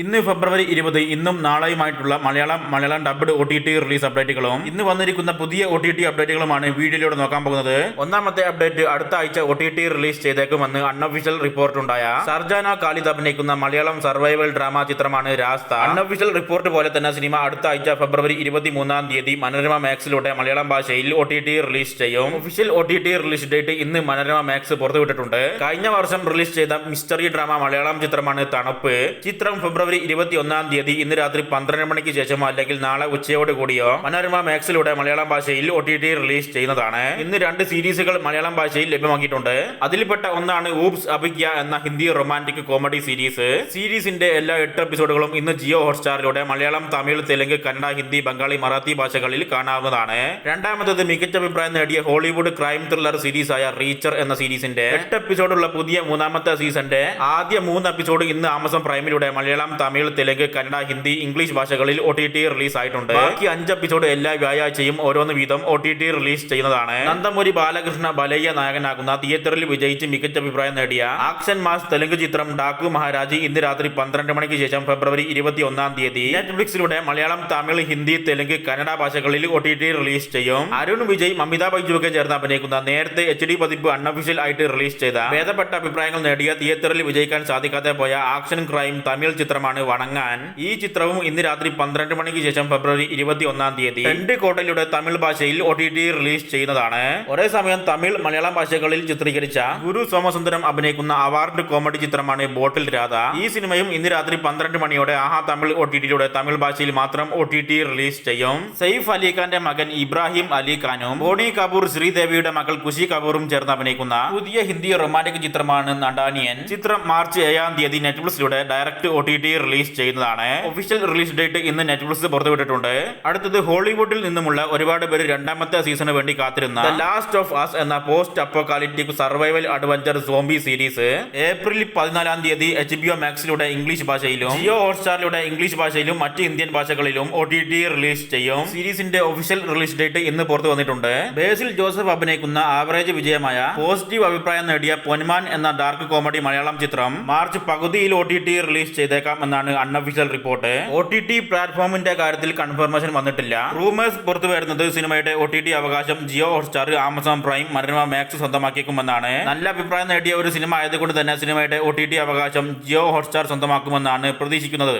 ഇന്ന് ഫെബ്രുവരി 20 ഇന്നും നാളെയുമായിട്ടുള്ള Malayalam dubbed OTT release അപ്ഡേറ്റുകളും ഇന്ന് വന്നിരിക്കുന്ന പുതിയ OTT അപ്ഡേറ്റുകളുമാണ് വീഡിയോയിലൂടെ നോക്കാൻ പോകുന്നത്. ഒന്നാമത്തെ അപ്ഡേറ്റ് അടുത്ത ആഴ്ച OTT റിലീസ് ചെയ്തേക്കുമെന്ന് അൺഒഫീഷ്യൽ റിപ്പോർട്ട് ഉണ്ടായ ഷർജാന ഖാലിദ് അഭിനയിക്കുന്ന മലയാളം സർവൈവൽ ഡ്രാമ ചിത്രമാണ് രാസ്ത. അൺഒഫീഷ്യൽ റിപ്പോർട്ട് പോലെ തന്നെ സിനിമ അടുത്ത ആഴ്ച ഫെബ്രുവരി 23-ാം തീയതി മനോരമ മാക്സിലൂടെ മലയാളം ഭാഷയിൽ OTT റിലീസ് ചെയ്യും. ഒഫീഷ്യൽ OTT റിലീസ് ഡേറ്റ് ഇന്ന് മനോരമ മാക്സ് പുറത്തുവിട്ടിട്ടുണ്ട്. കഴിഞ്ഞ വർഷം റിലീസ് ചെയ്ത മിസ്റ്ററി ഡ്രാമ മലയാളം ചിത്രമാണ് തണുപ്പ്. ചിത്രം ഫെബ്രുവരി 21-ാം തീയതി ഇന്ന് രാത്രി 12 മണിക്ക് ശേഷമോ അല്ലെങ്കിൽ നാളെ ഉച്ചയോട് കൂടിയോ മനോരമ മാക്സിലൂടെ മലയാളം ഭാഷയിൽ OTT റിലീസ് ചെയ്യുന്നതാണ്. ഇന്ന് 2 സീരീസുകൾ മലയാളം ഭാഷയിൽ ലഭ്യമാക്കിയിട്ടുണ്ട്. അതിൽപ്പെട്ട ഒന്നാണ് ഊപ്സ് അഭിക്യ എന്ന ഹിന്ദി റൊമാന്റിക് കോമഡി സീരീസ്. സീരീസിന്റെ എല്ലാ 8 എപ്പിസോഡുകളും ഇന്ന് ജിയോ ഹോട്ട്സ്റ്റാറിലൂടെ മലയാളം, തമിഴ്, തെലുങ്ക്, കന്നഡ, ഹിന്ദി, ബംഗാളി, മറാത്തി ഭാഷകളിൽ കാണാവുന്നതാണ്. രണ്ടാമത്തത് മികച്ച അഭിപ്രായം നേടിയ ഹോളിവുഡ് ക്രൈം ത്രില്ലർ സീരീസായ റീച്ചർ എന്ന സീരീസിന്റെ 8 എപ്പിസോഡുള്ള പുതിയ 3ാമത്തെ സീസന്റെ ആദ്യ 3 എപ്പിസോഡ് ഇന്ന് ആമസോൺ പ്രൈമിലൂടെ മലയാളം, തമിഴ്, തെലുങ്ക്, കന്നഡ, ഹിന്ദി, ഇംഗ്ലീഷ് ഭാഷകളിൽ OTT റിലീസ് ആയിട്ടുണ്ട്. ബാക്കി 5 എപ്പിസോഡ് എല്ലാ വ്യാഴാഴ്ചയും ഓരോന്ന് വീതം OTT റിലീസ് ചെയ്യുന്നതാണ്. നന്ദമുരി ബാലകൃഷ്ണ ബലയ്യ നായകനാകുന്ന തിയേറ്ററിൽ വിജയിച്ച് മികച്ച അഭിപ്രായം നേടിയ ആക്ഷൻ മാസ് തെലുങ്ക് ചിത്രം ഡാക്കു മഹാരാജ് ഇന്ന് രാത്രി 12 മണിക്ക് ശേഷം ഫെബ്രുവരി 21-ാം തീയതി നെറ്റ്ഫ്ലിക്സിലൂടെ മലയാളം, തമിഴ്, ഹിന്ദി, തെലുങ്ക്, കന്നഡ ഭാഷകളിൽ OTT റിലീസ് ചെയ്യും. അരുൺ വിജയ്, മമിത ബൈജു ഒക്കെ ചേർന്ന് അഭിനയിക്കുന്ന നേരത്തെ HD പതിപ്പ് അൺഒഫീഷ്യൽ ആയിട്ട് റിലീസ് ചെയ്ത ഭേദപ്പെട്ട അഭിപ്രായങ്ങൾ നേടിയ തിയേറ്ററിൽ വിജയിക്കാൻ സാധിക്കാതെ പോയ ആക്ഷൻ ക്രൈം തമിഴ് ചിത്രമാണ് വണങ്ങാൻ. ഈ ചിത്രവും ഇന്ന് രാത്രി 12 മണിക്ക് ശേഷം ഫെബ്രുവരി 21-ാം തീയതി 2 കോട്ടയിലൂടെ തമിഴ് ഭാഷയിൽ OTT റിലീസ് ചെയ്യുന്നതാണ്. ഒരേ സമയം തമിഴ്, മലയാളം ഭാഷകളിൽ ചിത്രീകരിച്ച ഗുരു സോമസുന്ദരം അഭിനയിക്കുന്ന അവാർഡ് കോമഡി ചിത്രമാണ് ബോട്ടിൽ രാധ. ഈ സിനിമയും ഇന്ന് രാത്രി 12 മണിയോടെ ആഹാ തമിഴ് OTTയിലൂടെ തമിഴ് ഭാഷയിൽ മാത്രം OTT റിലീസ് ചെയ്യും. സെയ്ഫ് അലി ഖാന്റെ മകൻ ഇബ്രാഹിം അലി ഖാനും ബോണി കപൂർ, ശ്രീദേവിയുടെ മകൾ ഖുഷി കപൂറും ചേർന്ന് അഭിനയിക്കുന്ന പുതിയ ഹിന്ദി റൊമാന്റിക് ചിത്രമാണ് നടാനിയൻ. ചിത്രം മാർച്ച് 7-ാം തീയതി നെറ്റ്ഫ്ലിക്സിലൂടെ ഡയറക്റ്റ് OTT റിലീസ് ചെയ്യുന്നതാണ്. ഒഫീഷ്യൽ റിലീസ് ഡേറ്റ് ഇന്ന് നെറ്റ്ഫ്ലിക്സ് പുറത്തുവിട്ടിട്ടുണ്ട്. അടുത്തത് ഹോളിവുഡിൽ നിന്നുമുള്ള ഒരുപാട് പേര് 2ാമത്തെ സീസണിന് വേണ്ടി കാത്തിരുന്ന ദ ലാസ്റ്റ് ഓഫ് അസ് എന്ന post apocalyptic survival adventure zombie series April 14-ാം തീയതി HBO മാക്സിലൂടെ ഇംഗ്ലീഷ് ഭാഷയിലും ജിയോ ഹോട്ട്സ്റ്റാറിലൂടെ ഇംഗ്ലീഷ് ഭാഷയിലും മറ്റ് ഇന്ത്യൻ ഭാഷകളിലും OTT റിലീസ് ചെയ്യും. സീരീസിന്റെ ഒഫീഷ്യൽ റിലീസ് ഡേറ്റ് ഇന്ന് പുറത്തു വന്നിട്ടുണ്ട്. ബേസിൽ ജോസഫ് അഭിനയിക്കുന്ന ആവറേജ് വിജയമായ പോസിറ്റീവ് അഭിപ്രായം നേടിയ പൊന്മാൻ എന്ന ഡാർക്ക് കോമഡി മലയാളം ചിത്രം മാർച്ച് പകുതിയിൽ OTT റിലീസ് ചെയ്തേക്കാം എന്നാണ് അൺഒഫീഷ്യൽ റിപ്പോർട്ട്. OTT പ്ലാറ്റ്ഫോമിന്റെ കാര്യത്തിൽ കൺഫർമേഷൻ വന്നിട്ടില്ല. റൂമേഴ്സ് പുറത്തു വരുന്നത് സിനിമയുടെ OTT അവകാശം Jio Hotstar, Amazon Prime, Manorama Max സ്വന്തമാക്കിയേക്കുമെന്നാണ്. നല്ല അഭിപ്രായം നേടിയ ഒരു സിനിമ ആയതുകൊണ്ട് തന്നെ സിനിമയുടെ OTT അവകാശം ജിയോ ഹോട്ട്സ്റ്റാർ സ്വന്തമാക്കുമെന്നാണ് പ്രതീക്ഷിക്കുന്നത്.